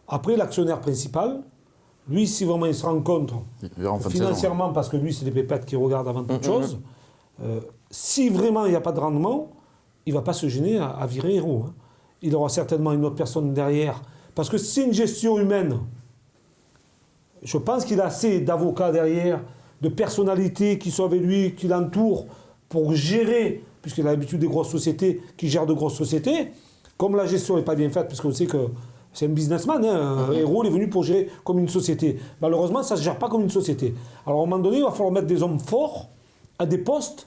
Après, l'actionnaire principal, lui, si vraiment il se rencontre financièrement, parce que lui, c'est les pépettes qui regardent avant toute chose, si vraiment il n'y a pas de rendement, il ne va pas se gêner à virer Hérault. Il aura certainement une autre personne derrière. Parce que c'est une gestion humaine. Je pense qu'il a assez d'avocats derrière de personnalités qui sont avec lui, qui l'entourent pour gérer, puisqu'il a l'habitude des grosses sociétés, qui gèrent de grosses sociétés. Comme la gestion n'est pas bien faite, parce qu'on sait que c'est un businessman, Hérault est venu pour gérer comme une société. Malheureusement, ça ne se gère pas comme une société. Alors à un moment donné, il va falloir mettre des hommes forts à des postes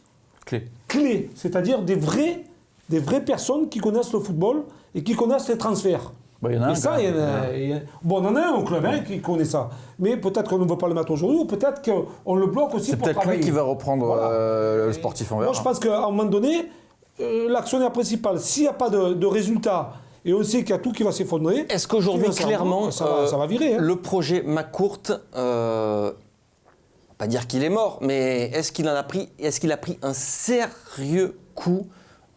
clés, c'est-à-dire des vraies personnes qui connaissent le football et qui connaissent les transferts. Il y en a un. Et ça, on en a un au club qui connaît ça. Mais peut-être qu'on ne veut pas le mettre aujourd'hui, ou peut-être qu'on le bloque aussi pour travailler. C'est peut-être lui qui va reprendre le sportif en vert. Moi, je pense qu'à un moment donné, l'actionnaire principal, s'il n'y a pas de résultat, et on sait qu'il y a tout qui va s'effondrer. Est-ce qu'aujourd'hui, clairement, ça va virer, le projet McCourt, pas dire qu'il est mort, mais est-ce qu'il a pris un sérieux coup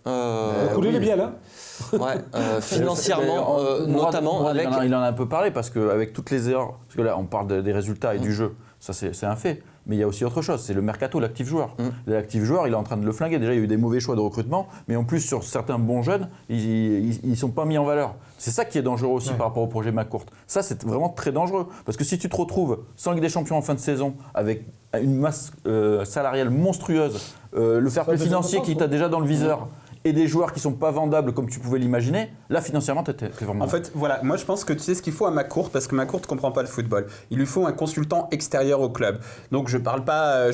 couler les bielles, financièrement, notamment. Il en a un peu parlé parce qu'avec toutes les erreurs, parce que là on parle des résultats et du jeu, ça c'est un fait. Mais il y a aussi autre chose, c'est le mercato, l'actif joueur. L'actif joueur, il est en train de le flinguer. Déjà, il y a eu des mauvais choix de recrutement, mais en plus, sur certains bons jeunes, ils ne sont pas mis en valeur. C'est ça qui est dangereux aussi par rapport au projet McCourt. Ça, c'est vraiment très dangereux. Parce que si tu te retrouves sans Ligue des Champions en fin de saison, avec une masse salariale monstrueuse, le fair play financier qui t'a déjà dans le viseur, et des joueurs qui ne sont pas vendables comme tu pouvais l'imaginer, là, financièrement, tu es vraiment... En fait, voilà, moi je pense que tu sais ce qu'il faut à McCourt, parce que McCourt ne comprend pas le football. Il lui faut un consultant extérieur au club. Donc je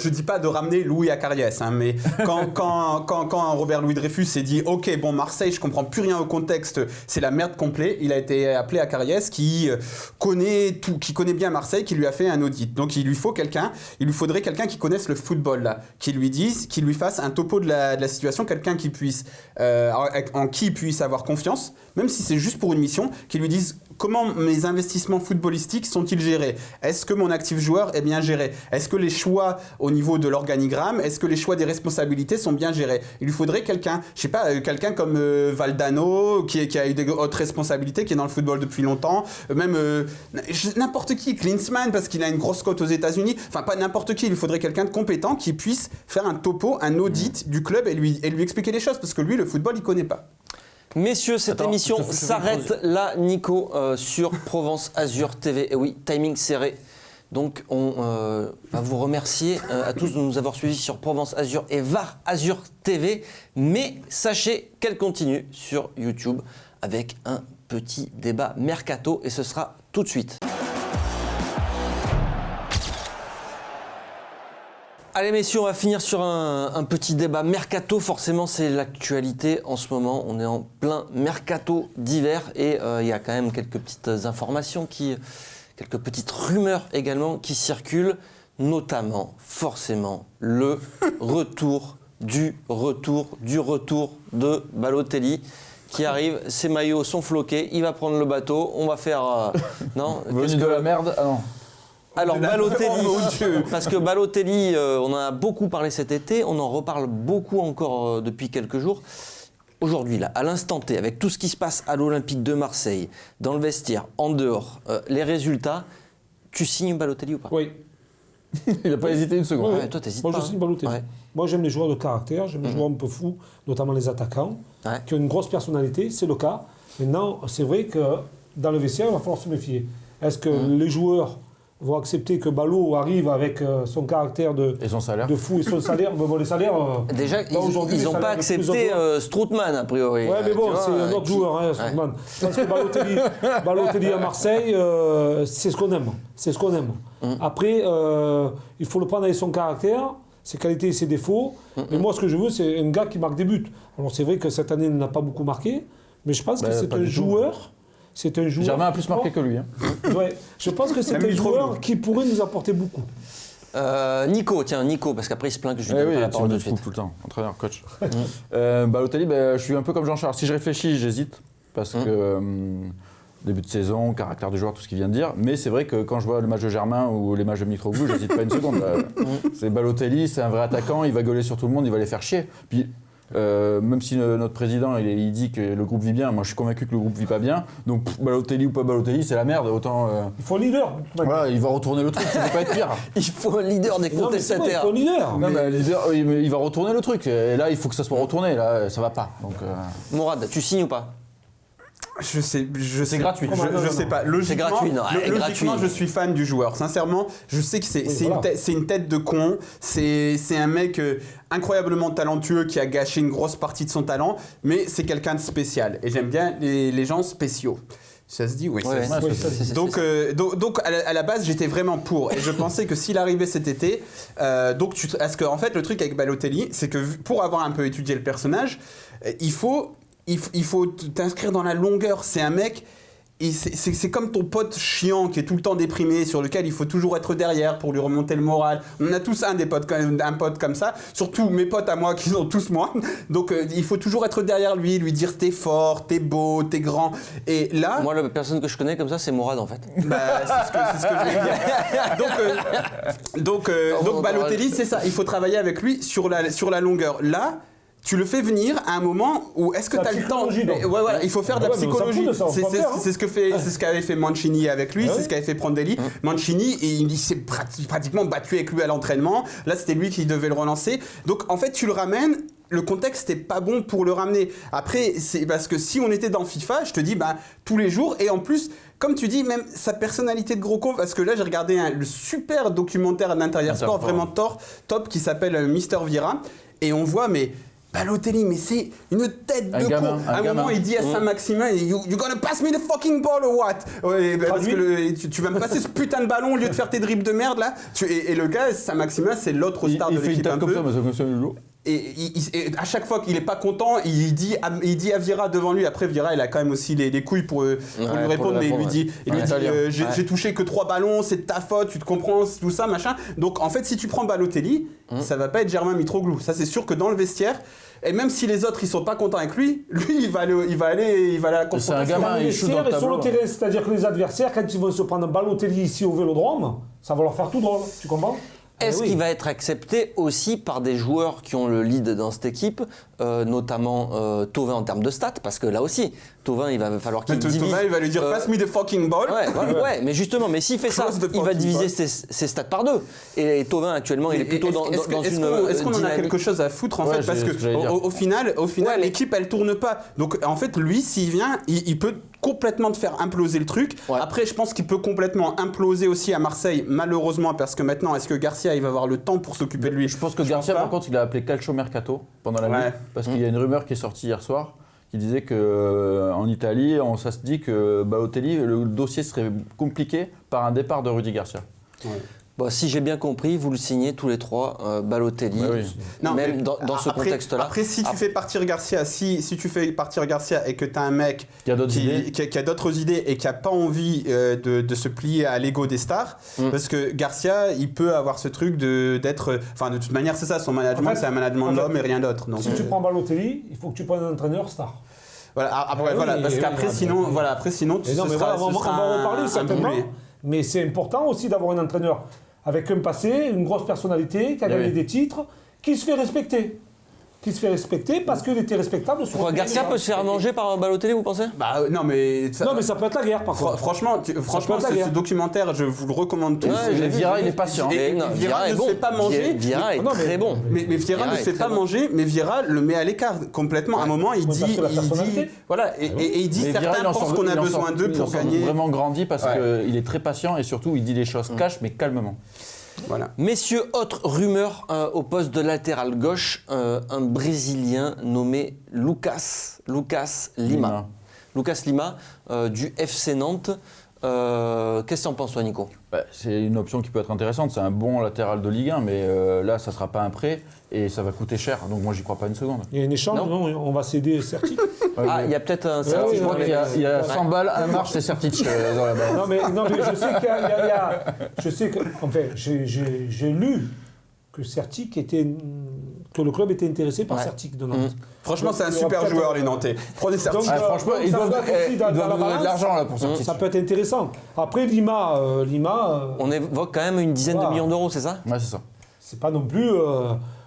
dis pas de ramener Louis Acariès, mais quand Robert Louis Dreyfus s'est dit « Ok, bon, Marseille, je ne comprends plus rien au contexte, c'est la merde complète », il a été appelé Acariès qui connaît bien Marseille, qui lui a fait un audit. Donc il lui faudrait quelqu'un qui connaisse le football, là, qui lui fasse un topo de la situation, quelqu'un qui puisse... en qui il puisse avoir confiance, même si c'est juste pour une mission, qui lui disent comment mes investissements footballistiques sont-ils gérés ? Est-ce que mon actif joueur est bien géré ? Est-ce que les choix au niveau de l'organigramme, est-ce que les choix des responsabilités sont bien gérés ? Il lui faudrait quelqu'un comme Valdano, qui a eu des hautes responsabilités, qui est dans le football depuis longtemps, même n'importe qui, Klinsmann, parce qu'il a une grosse cote aux États-Unis, enfin pas n'importe qui, il lui faudrait quelqu'un de compétent qui puisse faire un topo, un audit du club et lui expliquer les choses, parce que lui, le football, il connaît pas. Messieurs, cette émission s'arrête là, Nico, sur Provence Azur TV. Et oui, timing serré. Donc, on va vous remercier à tous de nous avoir suivis sur Provence Azur et VAR Azur TV. Mais sachez qu'elle continue sur YouTube avec un petit débat mercato. Et ce sera tout de suite. Allez messieurs, on va finir sur un petit débat mercato. Forcément, c'est l'actualité en ce moment. On est en plein mercato d'hiver et il y a quand même quelques petites informations, quelques petites rumeurs également qui circulent, notamment, forcément, le retour de Balotelli qui arrive. Ses maillots sont floqués, il va prendre le bateau, on va faire... non, venu de la merde. Ah non. Alors Balotelli, parce que Balotelli, on en a beaucoup parlé cet été, on en reparle beaucoup encore depuis quelques jours. Aujourd'hui, là, à l'instant T, avec tout ce qui se passe à l'Olympique de Marseille, dans le vestiaire, en dehors, les résultats, tu signes Balotelli ou pas ? Oui. Il n'a pas hésité une seconde. Ouais, toi, t'hésites Moi, pas. je signe Balotelli. Ouais. Moi, j'aime les joueurs de caractère, j'aime les joueurs un peu fous, notamment les attaquants, qui ont une grosse personnalité, c'est le cas. Maintenant, c'est vrai que dans le vestiaire, il va falloir se méfier. Est-ce que les joueurs vont accepter que Ballot arrive avec son caractère de fou et son salaire. Bon, les salaires... Déjà, ils n'ont pas accepté Strootman, a priori. Ouais, mais bon, c'est un autre joueur, Strootman. Je pense que Balotelli à Marseille, c'est ce qu'on aime. C'est ce qu'on aime. Après, il faut le prendre avec son caractère, ses qualités et ses défauts. Mais moi, ce que je veux, c'est un gars qui marque des buts. Alors, c'est vrai que cette année, il n'a pas beaucoup marqué, mais je pense que c'est un joueur... C'est un joueur. Germain a plus marqué que lui. Ouais, je pense que c'est un joueur qui pourrait nous apporter beaucoup. Nico, parce qu'après il se plaint que je lui donne pas la parole tout de suite. Tout le temps, entraîneur, coach. Balotelli, je suis un peu comme Jean-Charles. Si je réfléchis, j'hésite. Parce que début de saison, caractère du joueur, tout ce qu'il vient de dire. Mais c'est vrai que quand je vois le match de Germain ou les matchs de Mitroglou, j'hésite pas une seconde. C'est Balotelli, c'est un vrai attaquant, il va gueuler sur tout le monde, il va les faire chier. Puis, même si notre président il dit que le groupe vit bien, moi je suis convaincu que le groupe vit pas bien. Donc Balotelli ou pas Balotelli, c'est la merde. Autant. Il faut un leader. Voilà, il va retourner le truc, ça peut pas être pire. Il faut un leader des contestataires. Il faut un leader. Non, mais leader, il va retourner le truc. Et là, il faut que ça soit retourné. Là, ça va pas. Donc. Mourad, tu signes ou pas ? C'est gratuit. Je sais pas. Logiquement, gratuit, non, logiquement, je suis fan du joueur. Sincèrement, je sais que c'est une tête de con. C'est un mec incroyablement talentueux qui a gâché une grosse partie de son talent, mais c'est quelqu'un de spécial. Et j'aime bien les gens spéciaux. Ça se dit, oui. Donc, à la base, j'étais vraiment pour. Et je pensais que s'il arrivait cet été, parce que en fait, le truc avec Balotelli, c'est que pour avoir un peu étudié le personnage, il faut t'inscrire dans la longueur. C'est un mec. C'est comme ton pote chiant qui est tout le temps déprimé, sur lequel il faut toujours être derrière pour lui remonter le moral. On a tous un pote comme ça, surtout mes potes à moi qui sont tous moi. Donc il faut toujours être derrière lui dire t'es fort, t'es beau, t'es grand. Et là... Moi, la personne que je connais comme ça, c'est Mourad en fait. Bah, c'est ce que je vais dire. Donc Balotelli, c'est ça. Il faut travailler avec lui sur la longueur. Là... Tu le fais venir à un moment où est-ce que tu as le temps? Il faut faire de la psychologie. C'est ce qu'avait fait Mancini avec lui, c'est ce qu'avait fait Prandelli. Mancini, il s'est pratiquement battu avec lui à l'entraînement. Là, c'était lui qui devait le relancer. Donc, en fait, tu le ramènes. Le contexte n'est pas bon pour le ramener. Après, c'est parce que si on était dans FIFA, je te dis, tous les jours. Et en plus, comme tu dis, même sa personnalité de gros con, parce que là, j'ai regardé le super documentaire d'Intérieur Sport, vraiment top, qui s'appelle Mister Vieira. Et on voit, mais... Balotelli, mais c'est une tête de con. À un moment, il dit à Saint-Maximin, you gonna pass me the fucking ball or what? Ouais, parce que tu vas me passer ce putain de ballon au lieu de faire tes dribbles de merde là. Et le gars, Saint-Maximin, c'est l'autre star de l'équipe un peu. Et à chaque fois qu'il est pas content, il dit à Vieira devant lui. Après, Vieira, il a quand même aussi les couilles pour lui répondre, mais il lui dit j'ai touché que 3 ballons, c'est de ta faute, tu te comprends, tout ça, machin. Donc en fait, si tu prends Balotelli, ça va pas être Germain Mitroglou. Ça, c'est sûr que dans le vestiaire, et même si les autres ils sont pas contents avec lui, il va aller à la confrontation. C'est un gamin, il shoot dans le sur le tableau. terrain, c'est-à-dire que les adversaires, quand ils vont se prendre un Balotelli ici au Vélodrome, ça va leur faire tout drôle, tu comprends? Est-ce qu'il va être accepté aussi par des joueurs qui ont le lead dans cette équipe, notamment Thauvin en termes de stats? Parce que là aussi, Thauvin, il va falloir qu'il divise. Thauvin, il va lui dire pass me the fucking ball. Ouais, mais justement, mais s'il fait ça, il va diviser ses stats par 2. Et Thauvin, actuellement, il est plutôt dans une Est-ce qu'on en a quelque chose à foutre en fait? Parce que au final, l'équipe, elle tourne pas. Donc en fait, lui, s'il vient, il peut complètement te faire imploser le truc. Ouais. Après, je pense qu'il peut complètement imploser aussi à Marseille, malheureusement, parce que maintenant, est-ce que Garcia, il va avoir le temps pour s'occuper de lui? Je pense que Garcia, par contre, il a appelé Calcio Mercato pendant la nuit, parce qu'il y a une rumeur qui est sortie hier soir qui disait qu'en Italie, ça se dit que Balotelli, le dossier serait compliqué par un départ de Rudy Garcia. Ouais. Bon, si j'ai bien compris, vous le signez tous les trois, Balotelli, même dans ce contexte-là. Après, si tu fais partir Garcia, si tu fais partir Garcia et que tu as un mec qui a d'autres idées et qui n'a pas envie de se plier à l'ego des stars, parce que Garcia, il peut avoir ce truc d'être... Enfin, de toute manière, c'est ça, son management, c'est un management d'homme et rien d'autre. Si tu prends Balotelli, il faut que tu prennes un entraîneur star. Voilà, parce qu'après, sinon, tu on va en reparler certainement. Mais c'est important aussi d'avoir un entraîneur avec un passé, une grosse personnalité, qui a gagné des titres, qui se fait respecter. Qui se fait respecter parce qu'il était respectable. Garcia peut se faire manger par Balotelli, vous pensez? Non, mais ça peut être la guerre, par contre. Franchement, ce documentaire, je vous le recommande tous. Vieira, il est patient. Vieira ne se fait pas manger. Vieira est très bon. Mais Vieira ne se fait pas manger, mais Vieira le met à l'écart complètement. À un moment, il dit... Voilà, et il dit certains pensent qu'on a besoin d'eux pour gagner. Il a vraiment grandi parce qu'il est très patient et surtout, il dit les choses cash, mais calmement. Voilà. Messieurs, autre rumeur au poste de latéral gauche, un Brésilien nommé Lucas Lima. Lucas Lima du FC Nantes. Qu'est-ce que tu en penses, toi, Nico? C'est une option qui peut être intéressante. C'est un bon latéral de Ligue 1, mais là, ça ne sera pas un prêt et ça va coûter cher. Donc moi, j'y crois pas une seconde. Il y a une échange, non on va céder Certic. Il y a peut-être un Certic. Je crois qu'il y a 100 balles, un marche, c'est Certic dans la balle. Non, mais je sais qu'il y a... Je sais que... Enfin, j'ai lu que Certic que le club était intéressé par Certic de Nantes. Franchement, c'est un super joueur, les Nantais. Prenez Certic. Franchement, ils doivent donner de l'argent là pour Certic. Ça peut être intéressant. Après, Lima... On évoque quand même une dizaine de millions d'euros, c'est ça? Ouais, c'est ça. C'est pas non plus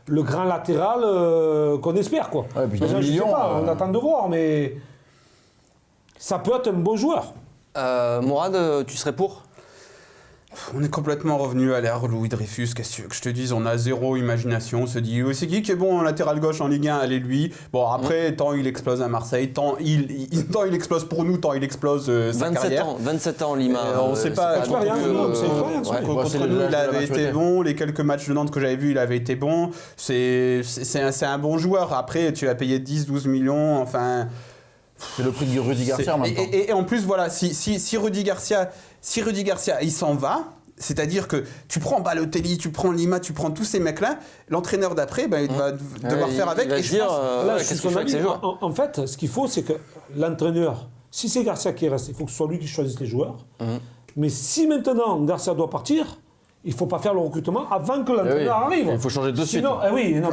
le grand latéral qu'on espère, quoi. Ouais, puis je sais pas, on attend de voir, mais ça peut être un bon joueur. Mourad, tu serais pour? On est complètement revenu à l'ère Louis Dreyfus. Qu'est-ce que tu veux que je te dise? On a zéro imagination. On se dit, c'est qui est bon en latéral gauche en Ligue 1? Allez, lui. Bon, après, tant il explose à Marseille, tant il explose pour nous, tant il explose sa carrière. 27 ans, Lima. On ne sait pas. Contre nous, il avait été bon. Les quelques matchs de Nantes que j'avais vus, il avait été bon. C'est un bon joueur. Après, tu l'as payé 10-12 millions. Enfin. C'est le prix de Rudy Garcia maintenant. Et en plus, voilà, si Rudy Garcia, il s'en va, c'est-à-dire que tu prends Balotelli, tu prends Lima, tu prends tous ces mecs-là, l'entraîneur d'après, il va devoir faire avec. Et je pense, en fait, ce qu'il faut, c'est que l'entraîneur, si c'est Garcia qui reste, il faut que ce soit lui qui choisisse les joueurs. Mais si maintenant Garcia doit partir, il ne faut pas faire le recrutement avant que l'entraîneur arrive. Il faut changer de suite.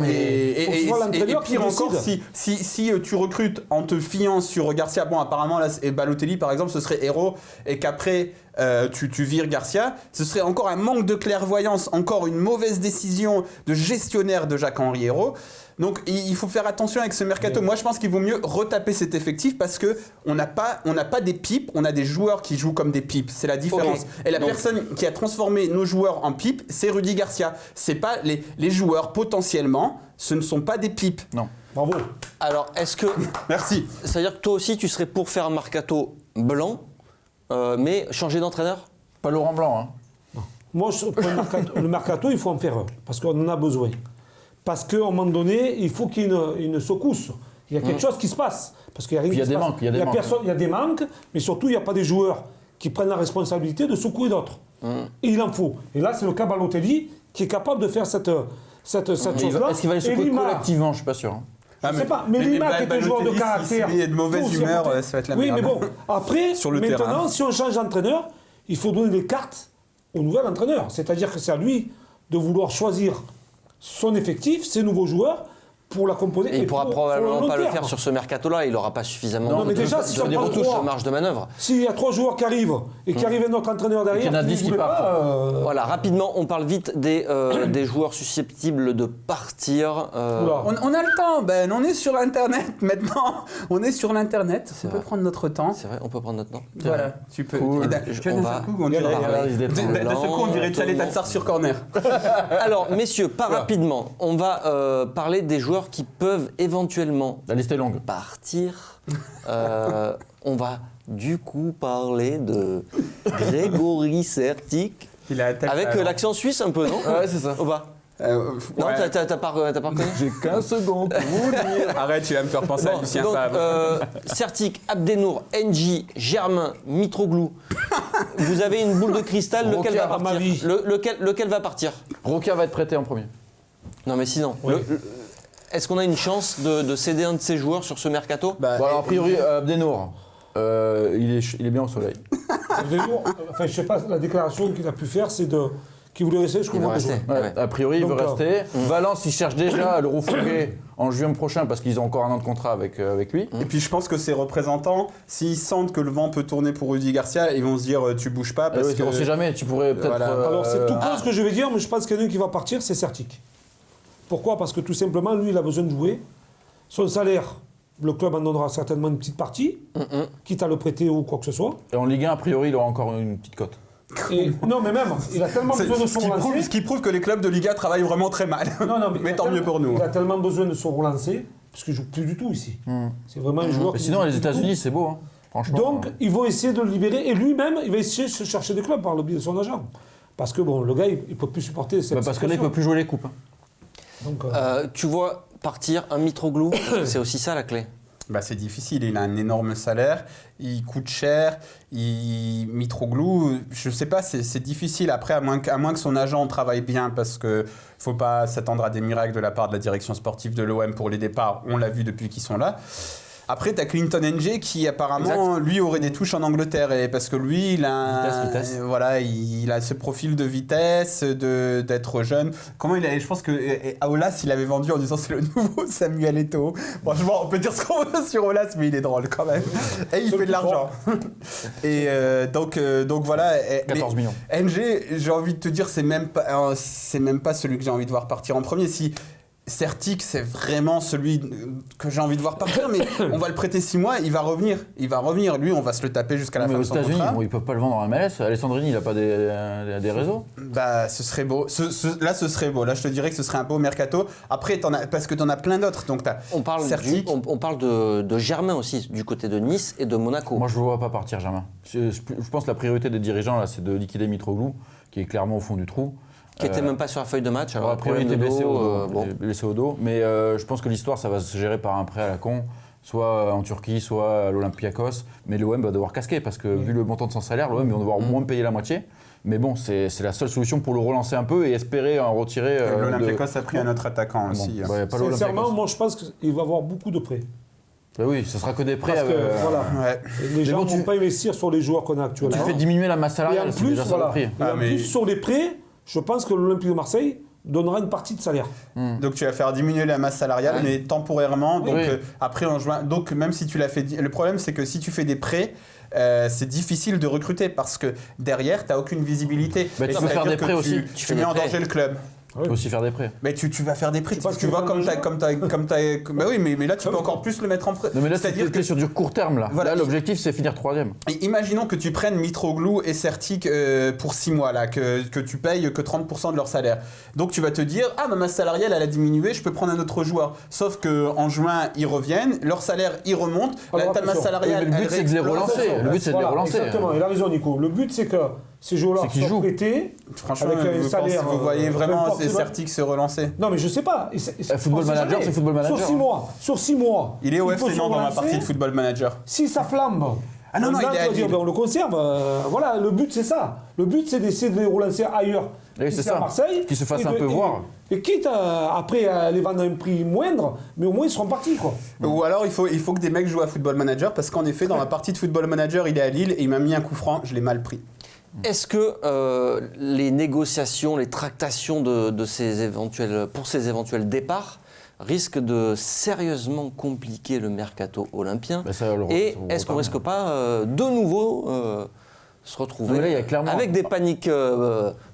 Et pire encore, si tu recrutes en te fiant sur Garcia, bon apparemment là, Balotelli par exemple ce serait Héros, et qu'après tu vires Garcia, ce serait encore un manque de clairvoyance, encore une mauvaise décision de gestionnaire de Jacques-Henri Héros. Donc il faut faire attention avec ce mercato. Moi je pense qu'il vaut mieux retaper cet effectif parce qu'on n'a pas des pipes, on a des joueurs qui jouent comme des pipes. C'est la différence. Et la personne qui a transformé nos joueurs en pipes, c'est Rudy Garcia. C'est pas les joueurs potentiellement, ce ne sont pas des pipes. Non. Bravo. Alors est-ce que... Merci. C'est-à-dire que toi aussi tu serais pour faire un mercato blanc, mais changer d'entraîneur? Pas Laurent Blanc. Hein. Non. Moi le mercato, il faut en faire un parce qu'on en a besoin. Parce qu'à un moment donné, il faut qu'il y ait une secousse. Il y a quelque chose qui se passe. Parce qu'il y a rien qui se passe. Il y a des manques, mais surtout, il n'y a pas des joueurs qui prennent la responsabilité de secouer d'autres. Et il en faut. Et là, c'est le cas Balotelli qui est capable de faire cette chose-là. Est-ce qu'il va les secouer collectivement? Je ne suis pas sûr. Je ne sais pas. Mais Lima, qui est un joueur de caractère. S'il est de mauvaise humeur, ça va être la merde. Oui, mais bon. Après, maintenant, si on change d'entraîneur, il faut donner les cartes au nouvel entraîneur. C'est-à-dire que c'est à lui de vouloir choisir son effectif, ses nouveaux joueurs, pour la composer. Et il ne pourra probablement pas le faire sur ce mercato-là, il n'aura pas suffisamment de marge de manœuvre. S'il y a 3 joueurs qui arrivent et qui arrive un autre entraîneur derrière, il y en a 10 qui partent. Voilà, rapidement, on parle vite des joueurs susceptibles de partir. On a le temps, Ben, on est sur Internet maintenant. On est sur l'Internet, on peut prendre notre temps. C'est vrai, on peut prendre notre temps. Voilà, tu peux. Cool. On dirait Tchalet Tatsar sur corner. Alors, messieurs, pas rapidement, on va parler des joueurs qui peuvent éventuellement la liste est longue. Partir. On va du coup parler de Grégory Sertic. Avec l'accent suisse un peu, non? Ouais, c'est ça. Ou pas? Non, t'as pas reconnu? J'ai 15 secondes pour vous dire. Arrête, tu vas me faire penser à Lucien Favre. Sertic, Abdenour, NJ, Germain, Mitroglou. Vous avez une boule de cristal, lequel va partir? Lequel va partir? Roca va être prêté en premier. Non, mais sinon. Oui. Est-ce qu'on a une chance de céder un de ces joueurs sur ce mercato? Alors, a priori, Abdenour, il est bien au soleil. Abdenour, je ne sais pas, la déclaration qu'il a pu faire, c'est qu'il voulait rester jusqu'au mois de juin. Ouais. A priori, il veut rester. Valence, il cherche déjà à le refourguer en juin prochain parce qu'ils ont encore un an de contrat avec lui. Et puis je pense que ses représentants, s'ils sentent que le vent peut tourner pour Rudy Garcia, ils vont se dire tu bouges pas parce que... On ne sait jamais, tu pourrais peut-être... Alors c'est tout con ce que je vais dire, mais je pense qu'il y en a un qui va partir, c'est Sertic. Pourquoi? Parce que tout simplement, lui, il a besoin de jouer. Son salaire, le club en donnera certainement une petite partie, quitte à le prêter ou quoi que ce soit. Et en Ligue 1, a priori, il aura encore une petite cote. Non, mais même, il a tellement besoin de se relancer. Ce qui prouve que les clubs de Liga travaillent vraiment très mal. Non, mais tant mieux pour nous. Il a tellement besoin de se relancer, parce qu'il ne joue plus du tout ici. C'est vraiment un joueur qui... Sinon, les États-Unis, c'est beau, hein, franchement. Donc, ils vont essayer de le libérer, et lui-même, il va essayer de se chercher des clubs par le biais de son agent. Parce que, bon, le gars, il ne peut plus supporter cette parce que là, il ne peut plus jouer les coupes. Hein. Donc, tu vois partir un Mitroglou, c'est aussi ça la clé. C'est difficile, il a un énorme salaire, il coûte cher, Mitroglou, je sais pas, c'est difficile après, à moins que son agent travaille bien, parce que faut pas s'attendre à des miracles de la part de la direction sportive de l'OM pour les départs, on l'a vu depuis qu'ils sont là. Après, tu as Clinton NG qui apparemment, lui, aurait des touches en Angleterre. Et parce que lui, il a, voilà, il a ce profil de vitesse, d'être jeune. Comment il a, je pense que Aulas, il avait vendu en disant c'est le nouveau Samuel Eto'o. Franchement, on peut dire ce qu'on veut sur Aulas, mais il est drôle quand même. Et il fait de l'argent. Et donc voilà. 14 millions. NG, j'ai envie de te dire, c'est même pas celui que j'ai envie de voir partir en premier. Sertic, c'est vraiment celui que j'ai envie de voir partir, mais on va le prêter 6 mois, il va revenir. Lui, on va se le taper jusqu'à la fin de son contrat. Mais aux États-Unis, ils peuvent pas le vendre en MLS. Alessandrini, il a pas des réseaux. Bah, ce serait beau. Là, ce serait beau. Là, je te dirais que ce serait un beau mercato. Après, parce que t'en as plein d'autres. Donc, on parle de Germain aussi, du côté de Nice et de Monaco. Moi, je ne vois pas partir, Germain. Je pense que la priorité des dirigeants, là, c'est de liquider Mitroglou, qui est clairement au fond du trou. Qui n'était même pas sur la feuille de match. Alors après, il était blessé au dos. Mais je pense que l'histoire, ça va se gérer par un prêt à la con, soit en Turquie, soit à l'Olympiakos. Mais l'OM va devoir casquer, parce que vu le montant de son salaire, l'OM va devoir au moins payer la moitié. Mais bon, c'est la seule solution pour le relancer un peu et espérer en retirer. L'Olympiakos a pris un autre attaquant aussi. Sincèrement, moi je pense qu'il va y avoir beaucoup de prêts. Ben oui, ce sera que des prêts. Parce que, les gens ne vont pas investir sur les joueurs qu'on a actuellement. Tu fais diminuer la masse salariale, et en plus, sur les prêts, je pense que l'Olympique de Marseille donnera une partie de salaire. Donc tu vas faire diminuer la masse salariale, mais temporairement. Donc après en juin. Donc même si tu l'as fait, le problème c'est que si tu fais des prêts, c'est difficile de recruter parce que derrière tu n'as aucune visibilité. Tu peux faire des prêts aussi. Tu mets en danger le club. Tu peux aussi faire des prêts. Mais tu vas faire des prêts. Tu vois comme t'as. Bah oui, mais là tu peux encore plus le mettre en prêt. Non mais là c'est-à-dire que sur du court terme là. Voilà, là l'objectif c'est finir 3e. Imaginons que tu prennes Mitroglou et Sertic pour 6 mois là, que tu payes que 30% de leur salaire. Donc tu vas te dire ma masse salariale elle a diminué, je peux prendre un autre joueur. Sauf que en juin ils reviennent, leur salaire il remonte, ta masse salariale. Le but c'est de les relancer. Le but c'est de les relancer. Exactement. Il a raison Nico. Le but c'est que ces joueurs-là sont prêtés. Franchement, vous voyez vraiment ces Sertic se relancer? Non, mais je sais pas. Football Manager, c'est Football Manager. Sur 6 mois. Il est au FC Nantes dans la partie de Football Manager. Si ça flambe, il est à Lille. on le conserve. Voilà, le but c'est ça. Le but c'est d'essayer de les relancer ailleurs. Oui, c'est ça. À Marseille. Qu'ils se fassent un peu voir. Et quitte après à les vendre à un prix moindre, mais au moins ils seront partis quoi. Ou alors il faut que des mecs jouent à Football Manager parce qu'en effet dans la partie de Football Manager il est à Lille et il m'a mis un coup franc, je l'ai mal pris. Est-ce que les négociations, les tractations pour ces éventuels départs risquent de sérieusement compliquer le mercato olympien? Et est-ce qu'on ne risque pas de nouveau se retrouver avec des paniques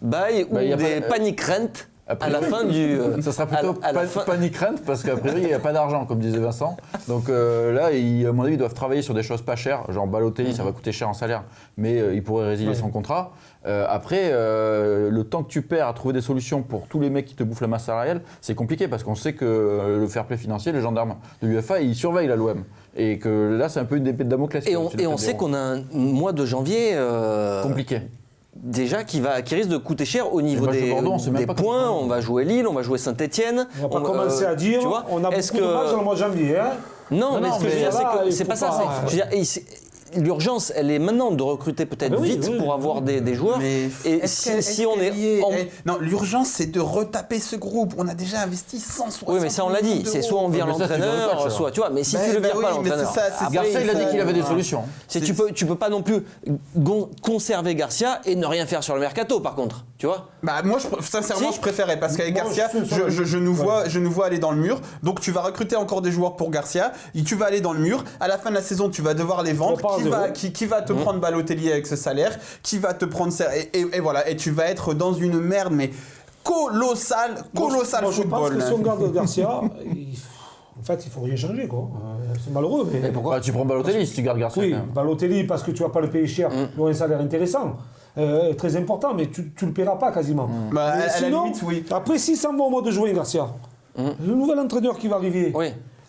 buy ou des paniques rent à la fin du... Ça sera plutôt panique rent parce qu'à priori il n'y a pas d'argent comme disait Vincent. Donc là, à mon avis, ils doivent travailler sur des choses pas chères. Genre Balotelli, ça va coûter cher en salaire, mais il pourrait résilier son contrat. Après, le temps que tu perds à trouver des solutions pour tous les mecs qui te bouffent la masse salariale, c'est compliqué parce qu'on sait que le fair play financier, les gendarmes de l'UEFA, ils surveillent la l'OM. Et que là, c'est un peu une épée de Damoclès. Et on sait qu'on a un mois de janvier... compliqué. Déjà qui risque de coûter cher au niveau des points. On va jouer Lille, on va jouer Saint-Etienne. On va pas commencer à dire, on a beaucoup de matchs dans le mois de janvier. Hein non, mais ce que je veux dire, c'est pas ça. L'urgence, elle est maintenant de recruter peut-être vite pour avoir des joueurs. Mais et si on est non, l'urgence, c'est de retaper ce groupe. On a déjà investi 160 Oui, mais ça, on l'a dit. C'est soit on vire l'entraîneur, soit tu vois. Mais si tu le vires pas l'entraîneur, Garcia, il a dit qu'il avait des solutions. Tu peux pas non plus conserver Garcia et ne rien faire sur le mercato, par contre. Tu vois? Moi, sincèrement, je préférais parce qu'avec Garcia, je nous vois aller dans le mur. Donc, tu vas recruter encore des joueurs pour Garcia. Tu vas aller dans le mur. À la fin de la saison, tu vas devoir les vendre. Qui va te prendre Balotelli avec ce salaire? Qui va te prendre et voilà. Et tu vas être dans une merde, mais colossale football. Je pense que si on garde Garcia, en fait, il faut rien changer, quoi. C'est malheureux, mais pourquoi tu prends Balotelli si tu gardes Garcia? Oui, Balotelli parce que tu vas pas le payer cher. Il a un salaire intéressant. Très important, mais tu le paieras pas quasiment. Sinon, la limite, oui. Après, si ça va au mois de juin, Garcia, le nouvel entraîneur qui va arriver.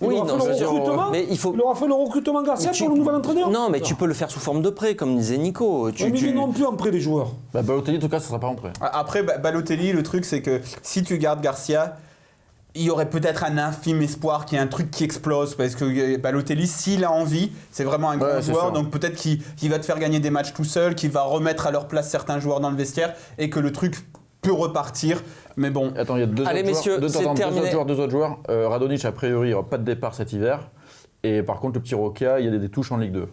Il aura fait le recrutement Garcia pour le nouvel entraîneur. Non, mais tu peux le faire sous forme de prêt, comme disait Nico. Mais ils n'ont plus en prêt les joueurs. Balotelli, en tout cas, ça sera pas en prêt. Après, Balotelli, le truc, c'est que si tu gardes Garcia, il y aurait peut-être un infime espoir qu'il y ait un truc qui explose parce que Balotelli, s'il a envie, c'est vraiment un grand joueur, donc peut-être qu'il va te faire gagner des matchs tout seul, qu'il va remettre à leur place certains joueurs dans le vestiaire et que le truc peut repartir. Mais bon. Attends, il y a deux autres joueurs. Radonjic, a priori, il n'y aura pas de départ cet hiver. Et par contre, le petit Roca, il y a des touches en Ligue 2.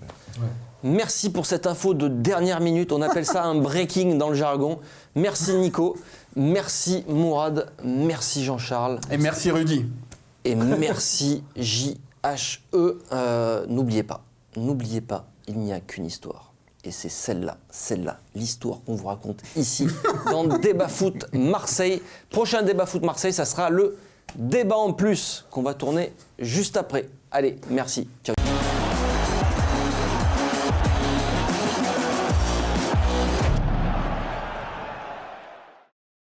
Merci pour cette info de dernière minute. On appelle ça un breaking dans le jargon. Merci Nico. Merci Mourad. Merci Jean-Charles. Et merci Rudy. Et merci JHE. N'oubliez pas, il n'y a qu'une histoire. Et c'est celle-là, l'histoire qu'on vous raconte ici, dans Débat Foot Marseille. Prochain Débat Foot Marseille, ça sera le Débat en plus qu'on va tourner juste après. Allez, merci. Ciao.